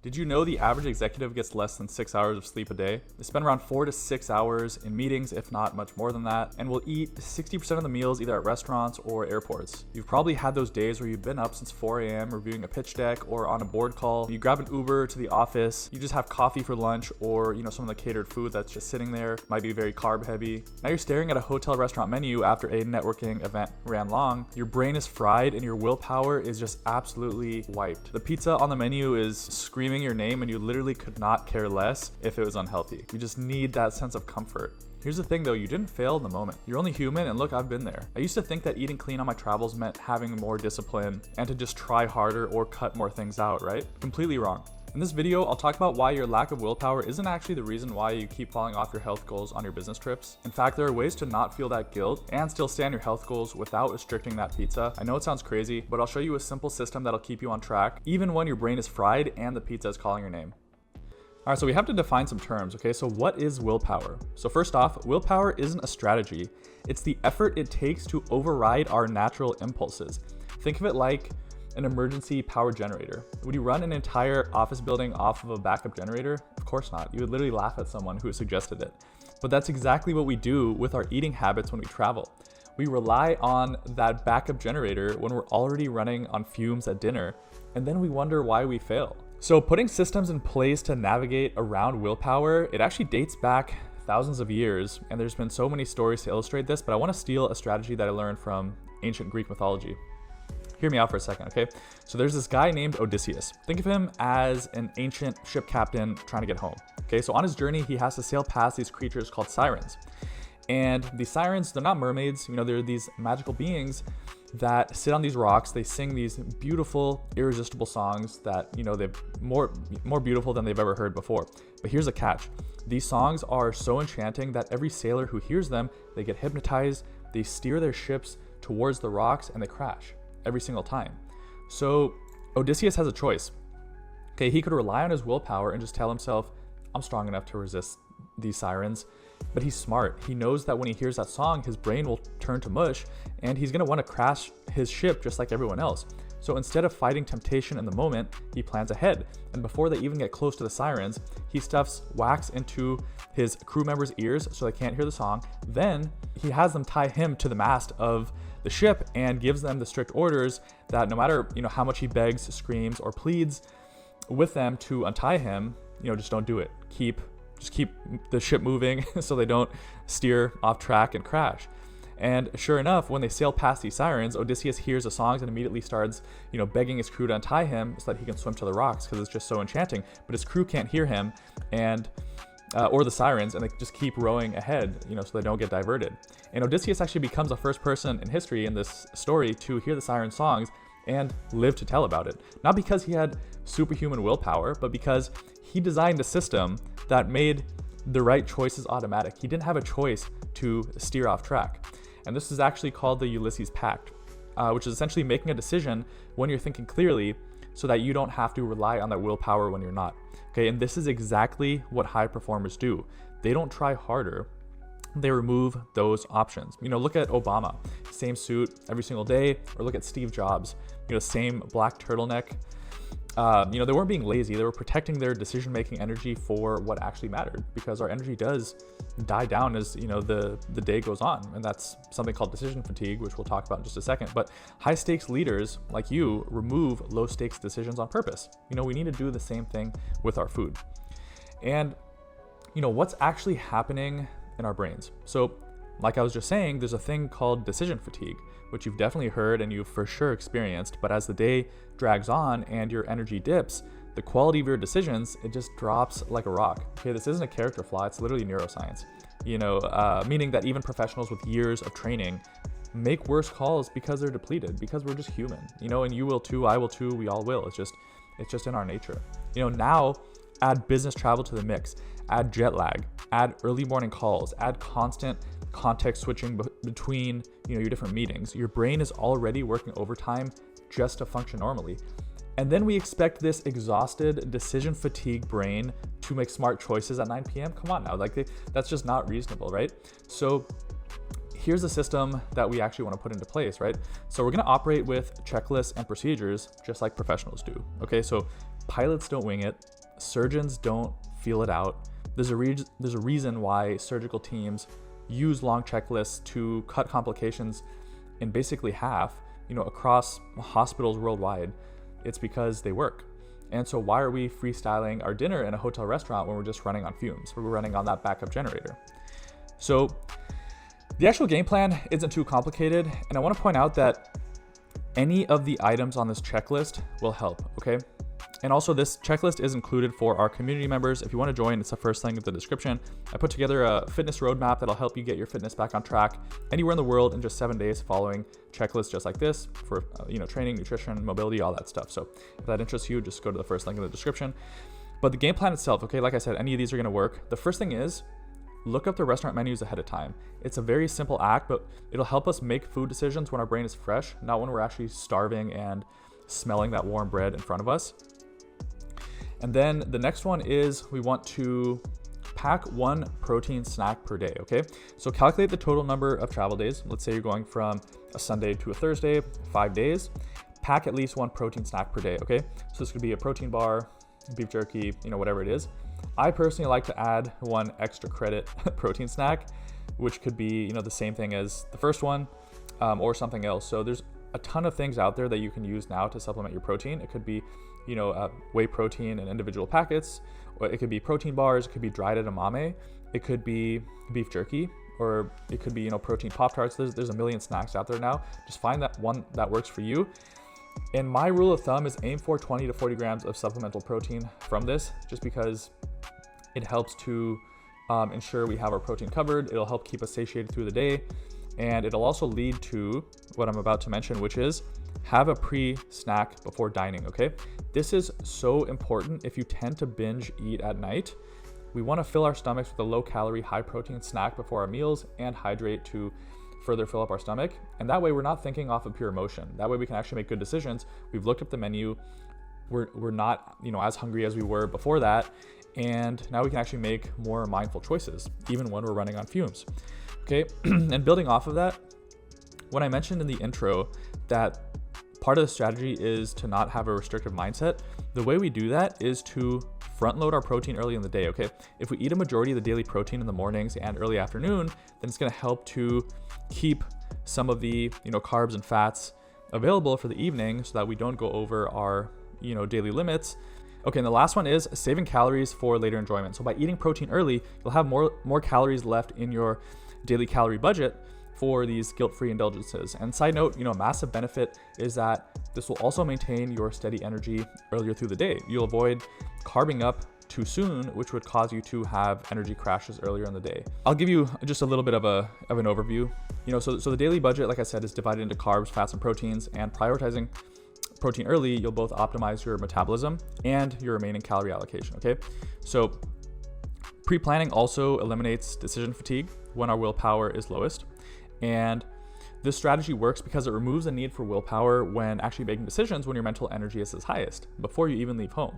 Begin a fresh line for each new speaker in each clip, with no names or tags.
Did you know the average executive gets less than 6 hours of sleep a day? They spend around 4 to 6 hours in meetings, if not much more than that, and will eat 60% of the meals either at restaurants or airports. You've probably had those days where you've been up since 4 a.m. reviewing a pitch deck or on a board call. You grab an Uber to the office, you just have coffee for lunch, or some of the catered food that's just sitting there, might be very carb heavy. Now you're staring at a hotel restaurant menu after a networking event ran long. Your brain is fried and your willpower is just absolutely wiped. The pizza on the menu is screaming your name and you literally could not care less if it was unhealthy. You just need that sense of comfort. Here's the thing though, you didn't fail in the moment. You're only human, and look, I've been there. I used to think that eating clean on my travels meant having more discipline and to just try harder or cut more things out, right? Completely wrong. In this video, I'll talk about why your lack of willpower isn't actually the reason why you keep falling off your health goals on your business trips. In fact, there are ways to not feel that guilt and still stay on your health goals without restricting that pizza. I know it sounds crazy, but I'll show you a simple system that'll keep you on track, even when your brain is fried and the pizza is calling your name. All right, so we have to define some terms, okay? So what is willpower? So first off, willpower isn't a strategy. It's the effort it takes to override our natural impulses. Think of it like an emergency power generator. Would you run an entire office building off of a backup generator? Of course not. You would literally laugh at someone who suggested it. But that's exactly what we do with our eating habits when we travel. We rely on that backup generator when we're already running on fumes at dinner, and then we wonder why we fail. So putting systems in place to navigate around willpower, it actually dates back thousands of years, and there's been so many stories to illustrate this, but I want to steal a strategy that I learned from ancient Greek mythology. Hear me out for a second, okay? So there's this guy named Odysseus. Think of him as an ancient ship captain trying to get home, okay? So on his journey, he has to sail past these creatures called sirens. And these sirens, they're not mermaids, they're these magical beings that sit on these rocks. They sing these beautiful, irresistible songs that, they're more beautiful than they've ever heard before. But here's a catch. These songs are so enchanting that every sailor who hears them, they get hypnotized, they steer their ships towards the rocks, and they crash every single time. So Odysseus has a choice. Okay, he could rely on his willpower and just tell himself, I'm strong enough to resist these sirens. But he's smart. He knows that when he hears that song, his brain will turn to mush and he's gonna want to crash his ship just like everyone else. So instead of fighting temptation in the moment, he plans ahead. And before they even get close to the sirens, he stuffs wax into his crew members' ears so they can't hear the song. Then he has them tie him to the mast of the ship and gives them the strict orders that no matter how much he begs, screams, or pleads with them to untie him, just don't do it. Just keep the ship moving so they don't steer off track and crash. And sure enough, when they sail past these sirens, Odysseus hears the songs and immediately starts, begging his crew to untie him so that he can swim to the rocks because it's just so enchanting. But his crew can't hear him or the sirens, and they just keep rowing ahead, so they don't get diverted. And Odysseus actually becomes the first person in history in this story to hear the siren songs and live to tell about it. Not because he had superhuman willpower, but because he designed a system that made the right choices automatic. He didn't have a choice to steer off track. And this is actually called the Ulysses Pact, which is essentially making a decision when you're thinking clearly so that you don't have to rely on that willpower when you're not. Okay, and this is exactly what high performers do. They don't try harder. They remove those options. Look at Obama, same suit every single day, or look at Steve Jobs, same black turtleneck. They weren't being lazy. They were protecting their decision-making energy for what actually mattered, because our energy does die down as the day goes on, and that's something called decision fatigue, which we'll talk about in just a second. But high-stakes leaders like you remove low-stakes decisions on purpose. We need to do the same thing with our food. And what's actually happening in our brains? So like I was just saying, there's a thing called decision fatigue, which you've definitely heard and you've for sure experienced. But as the day drags on and your energy dips, the quality of your decisions, it just drops like a rock. Okay, this isn't a character flaw, it's literally neuroscience. Meaning that even professionals with years of training make worse calls because they're depleted, because we're just human. And you will too, I will too, we all will. It's just in our nature. Now add business travel to the mix, add jet lag, add early morning calls, add constant context switching between your different meetings. Your brain is already working overtime just to function normally. And then we expect this exhausted, decision fatigue brain to make smart choices at 9 p.m. Come on now, that's just not reasonable, right? So here's a system that we actually want to put into place, right? So we're going to operate with checklists and procedures just like professionals do. Okay, so Pilots don't wing it. Surgeons don't feel it out. There's a reason why surgical teams use long checklists to cut complications in basically half, across hospitals worldwide. It's because they work. And so why are we freestyling our dinner in a hotel restaurant when we're just running on fumes? We're running on that backup generator. So the actual game plan isn't too complicated. And I want to point out that any of the items on this checklist will help, okay? And also this checklist is included for our community members. If you want to join, it's the first link in the description. I put together a fitness roadmap that'll help you get your fitness back on track anywhere in the world in just 7 days, following checklists just like this for training, nutrition, mobility, all that stuff. So if that interests you, just go to the first link in the description. But the game plan itself, okay, like I said, any of these are going to work. The first thing is look up the restaurant menus ahead of time. It's a very simple act, but it'll help us make food decisions when our brain is fresh, not when we're actually starving and smelling that warm bread in front of us. And then the next one is we want to pack one protein snack per day, okay? So calculate the total number of travel days. Let's say you're going from a Sunday to a Thursday, 5 days. Pack at least one protein snack per day, okay? So this could be a protein bar, beef jerky, whatever it is. I personally like to add one extra credit protein snack, which could be, the same thing as the first one, or something else. So there's a ton of things out there that you can use now to supplement your protein. It could be, whey protein in individual packets, or it could be protein bars, it could be dried edamame, it could be beef jerky, or it could be, protein Pop-Tarts. There's a million snacks out there now. Just find that one that works for you. And my rule of thumb is aim for 20 to 40 grams of supplemental protein from this, just because it helps to ensure we have our protein covered. It'll help keep us satiated through the day. And it'll also lead to what I'm about to mention, which is have a pre-snack before dining, okay? This is so important if you tend to binge eat at night. We want to fill our stomachs with a low-calorie, high-protein snack before our meals and hydrate to further fill up our stomach. And that way we're not thinking off of pure emotion. That way we can actually make good decisions. We've looked up the menu. We're not, as hungry as we were before that. And now we can actually make more mindful choices, even when we're running on fumes. Okay, and building off of that, when I mentioned in the intro that part of the strategy is to not have a restrictive mindset, the way we do that is to front load our protein early in the day, okay? If we eat a majority of the daily protein in the mornings and early afternoon, then it's gonna help to keep some of the, carbs and fats available for the evening so that we don't go over our, daily limits. Okay, and the last one is saving calories for later enjoyment. So by eating protein early, you'll have more calories left in your daily calorie budget for these guilt-free indulgences. And side note, a massive benefit is that this will also maintain your steady energy earlier through the day. You'll avoid carbing up too soon, which would cause you to have energy crashes earlier in the day. I'll give you just a little bit of an overview. So the daily budget, like I said, is divided into carbs, fats, and proteins, and prioritizing protein early, you'll both optimize your metabolism and your remaining calorie allocation, okay? So pre-planning also eliminates decision fatigue when our willpower is lowest. And this strategy works because it removes the need for willpower when actually making decisions when your mental energy is its highest, before you even leave home.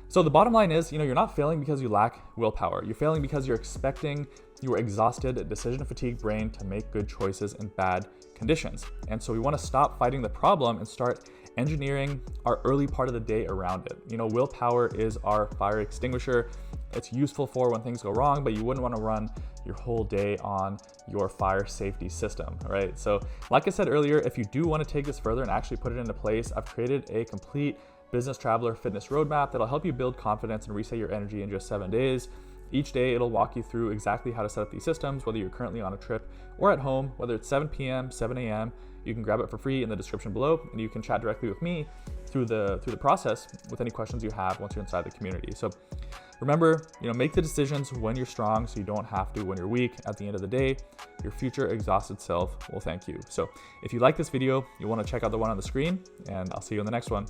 So the bottom line is, you're not failing because you lack willpower. You're failing because you're expecting your exhausted, decision fatigue brain to make good choices in bad conditions. And so we want to stop fighting the problem and start engineering our early part of the day around it. Willpower is our fire extinguisher. It's useful for when things go wrong, but you wouldn't want to run your whole day on your fire safety system, right? So like I said earlier, if you do want to take this further and actually put it into place, I've created a complete business traveler fitness roadmap that'll help you build confidence and reset your energy in just 7 days. Each day, it'll walk you through exactly how to set up these systems, whether you're currently on a trip or at home, whether it's 7 p.m., 7 a.m. You can grab it for free in the description below, and you can chat directly with me through the process with any questions you have once you're inside the community. So remember, make the decisions when you're strong so you don't have to when you're weak. At the end of the day, your future exhausted self will thank you. So if you like this video, you'll want to check out the one on the screen, and I'll see you in the next one.